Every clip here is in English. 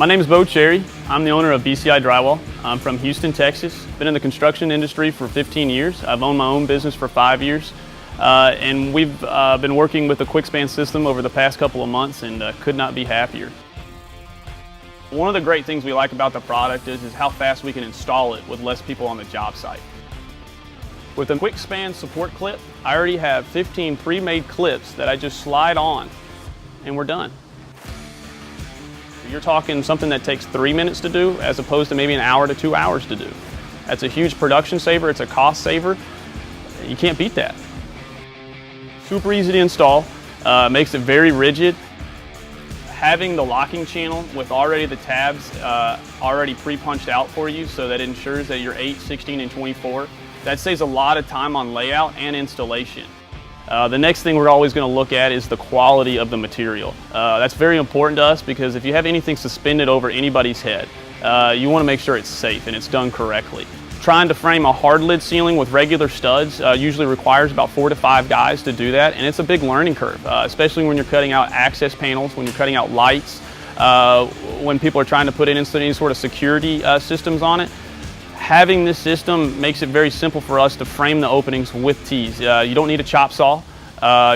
My name is Bo Cherry. I'm the owner of BCI Drywall. I'm from Houston, Texas. Been in the construction industry for 15 years. I've owned my own business for 5 years. And we've been working with the QuickSpan system over the past couple of months and could not be happier. One of the great things we like about the product is how fast we can install it with less people on the job site. With the QuickSpan support clip, I already have 15 pre-made clips that I just slide on and we're done. You're talking something that takes 3 minutes to do as opposed to maybe an hour to 2 hours to do. That's a huge production saver, it's a cost saver. You can't beat that. Super easy to install, makes it very rigid. Having the locking channel with already the tabs already pre-punched out for you, so that ensures that you're 8, 16, and 24. That saves a lot of time on layout and installation. The next thing we're always going to look at is the quality of the material. That's very important to us because if you have anything suspended over anybody's head, you want to make sure it's safe and it's done correctly. Trying to frame a hard lid ceiling with regular studs usually requires about 4 to 5 guys to do that, and it's a big learning curve, especially when you're cutting out access panels, when you're cutting out lights, when people are trying to put in any sort of security systems on it. Having this system makes it very simple for us to frame the openings with tees. You don't need a chop saw.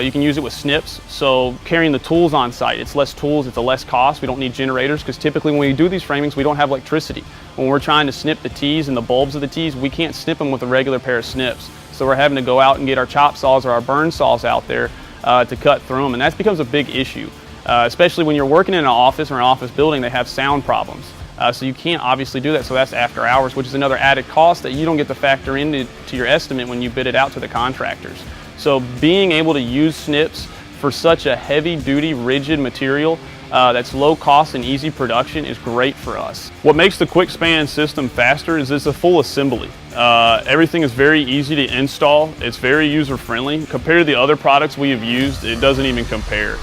You can use it with snips. So carrying the tools on site, it's less tools, it's a less cost. We don't need generators because typically when we do these framings, we don't have electricity. When we're trying to snip the tees and the bulbs of the tees, we can't snip them with a regular pair of snips. So we're having to go out and get our chop saws or our burn saws out there to cut through them. And that becomes a big issue, especially when you're working in an office or an office building, they have sound problems. So you can't obviously do that, so that's after hours, which is another added cost that you don't get to factor into your estimate when you bid it out to the contractors. So being able to use snips for such a heavy-duty, rigid material that's low cost and easy production is great for us. What makes the QuickSpan system faster is it's a full assembly. Everything is very easy to install. It's very user-friendly. Compared to the other products we have used, it doesn't even compare.